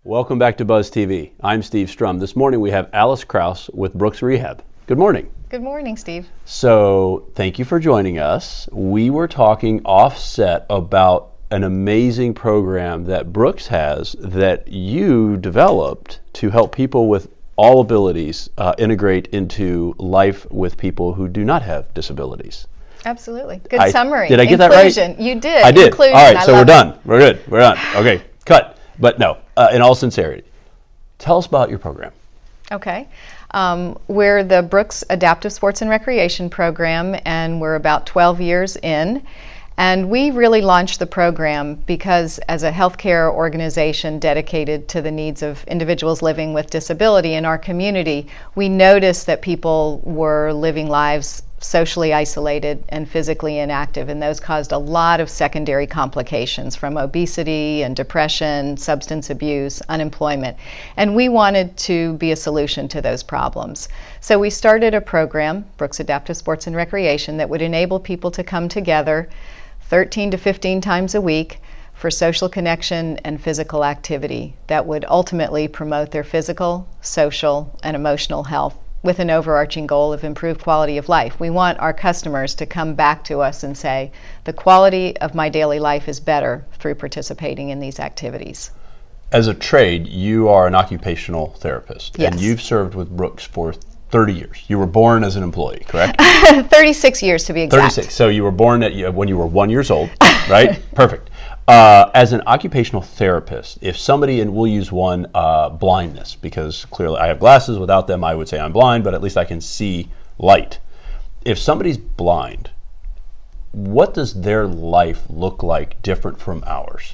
Welcome back to Buzz TV. I'm Steve Strum. This morning we have Alice Krauss with Brooks Rehab. Good morning. Good morning, Steve. So, thank you for joining us. We were talking offset about an amazing program that Brooks has that you developed to help people with all abilities integrate into life with people who do not have disabilities. Absolutely. Good summary. Did I get Inclusion. that right? You did. I did. Inclusion. All right, so we're it. done. We're good. We're done. Okay, cut. But no, in all sincerity, tell us about your program. Okay. We're the Brooks Adaptive Sports and Recreation Program, and we're about 12 years in. And we really launched the program because as a healthcare organization dedicated to the needs of individuals living with disability in our community, we noticed that people were living lives socially isolated and physically inactive, and those caused a lot of secondary complications from obesity and depression, substance abuse, unemployment. And we wanted to be a solution to those problems. So we started a program, Brooks Adaptive Sports and Recreation, that would enable people to come together 13 to 15 times a week for social connection and physical activity that would ultimately promote their physical, social, and emotional health with an overarching goal of improved quality of life. We want our customers to come back to us and say, the quality of my daily life is better through participating in these activities. As a trade, you are an occupational therapist, Yes. and you've served with Brooks for 30 years. You were born as an employee, correct? 36 years to be exact. 36. So you were born when you were 1 year old, right? Perfect. As an occupational therapist, if somebody, and we'll use one, blindness, because clearly I have glasses, without them I would say I'm blind, but at least I can see light. If somebody's blind, what does their life look like different from ours?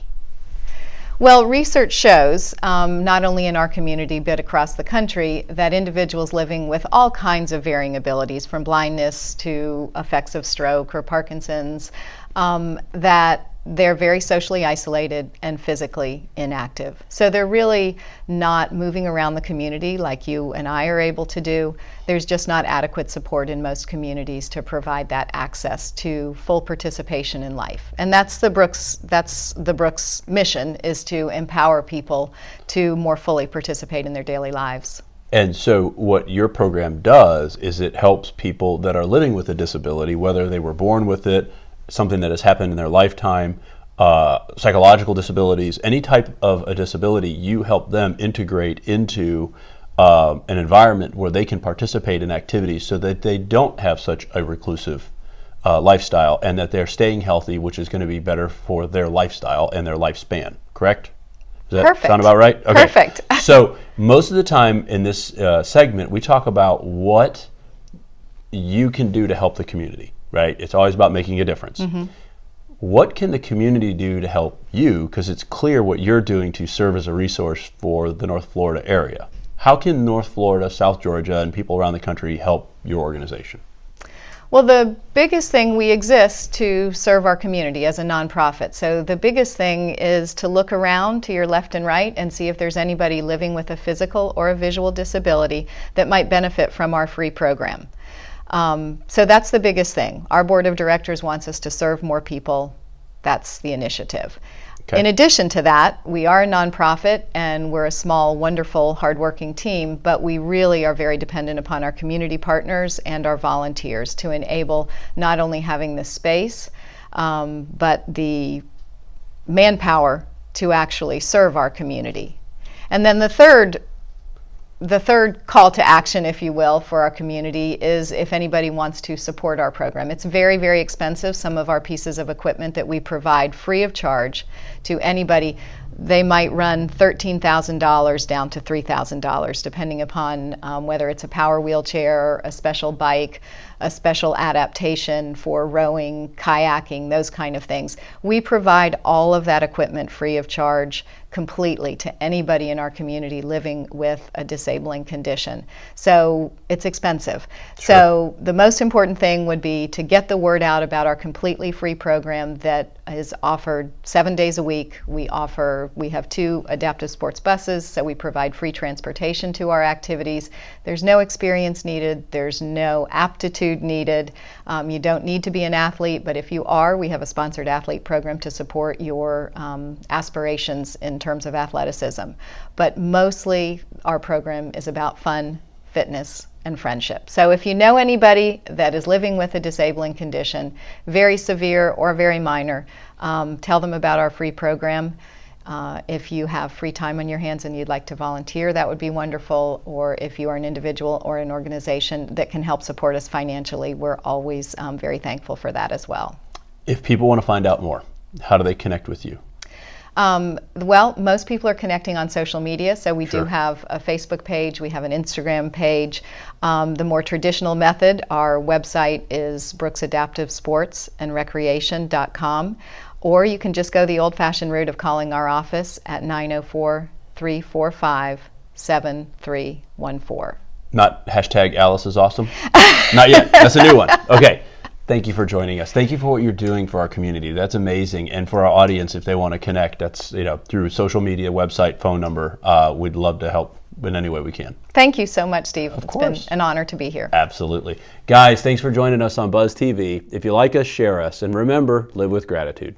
Well, research shows, not only in our community but across the country, that individuals living with all kinds of varying abilities, from blindness to effects of stroke or Parkinson's, that they're very socially isolated and physically inactive. So they're really not moving around the community like you and I are able to do. There's just not adequate support in most communities to provide that access to full participation in life. And that's the Brooks mission, is to empower people to more fully participate in their daily lives. And so what your program does is it helps people that are living with a disability, whether they were born with it, something that has happened in their lifetime, psychological disabilities, any type of a disability, you help them integrate into an environment where they can participate in activities so that they don't have such a reclusive lifestyle, and that they're staying healthy, which is going to be better for their lifestyle and their lifespan, correct? Does that Perfect. sound about right? Okay. Perfect. So most of the time in this segment, we talk about what you can do to help the community. Right? It's always about making a difference. Mm-hmm. What can the community do to help you? Because it's clear what you're doing to serve as a resource for the North Florida area. How can North Florida, South Georgia, and people around the country help your organization? Well, the biggest thing, we exist to serve our community as a nonprofit. So the biggest thing is to look around to your left and right and see if there's anybody living with a physical or a visual disability that might benefit from our free program. So that's the biggest thing. Our board of directors wants us to serve more people. That's the initiative. Okay. In addition to that, we are a nonprofit and we're a small, wonderful, hardworking team, but we really are very dependent upon our community partners and our volunteers to enable not only having the space, but the manpower to actually serve our community. And then the third call to action, if you will, for our community is if anybody wants to support our program. It's very, very expensive. Some of our pieces of equipment that we provide free of charge to anybody, they might run $13,000 down to $3,000, depending upon whether it's a power wheelchair, a special bike, a special adaptation for rowing, kayaking, those kind of things. We provide all of that equipment free of charge completely to anybody in our community living with a disabling condition. So it's expensive. Sure. So the most important thing would be to get the word out about our completely free program that is offered 7 days a week. We have 2 adaptive sports buses, so we provide free transportation to our activities. There's no experience needed. There's no aptitude gratitude needed. You don't need to be an athlete, but if you are, we have a sponsored athlete program to support your aspirations in terms of athleticism. But mostly our program is about fun, fitness, and friendship. So if you know anybody that is living with a disabling condition, very severe or very minor, tell them about our free program. If you have free time on your hands and you'd like to volunteer, that would be wonderful. Or if you are an individual or an organization that can help support us financially, we're always very thankful for that as well. If people want to find out more, how do they connect with you? Well, most people are connecting on social media, so we Sure. do have a Facebook page, we have an Instagram page. The more traditional method, our website is brooksadaptivesportsandrecreation.com, or you can just go the old-fashioned route of calling our office at 904-345-7314. Not hashtag Alice is awesome? Not yet. That's a new one. Okay. Thank you for joining us. Thank you for what you're doing for our community. That's amazing. And for our audience, if they want to connect, that's through social media, website, phone number. We'd love to help in any way we can. Thank you so much, Steve. It's been course. an honor to be here. Absolutely. Guys, thanks for joining us on Buzz TV. If you like us, share us. And remember, live with gratitude.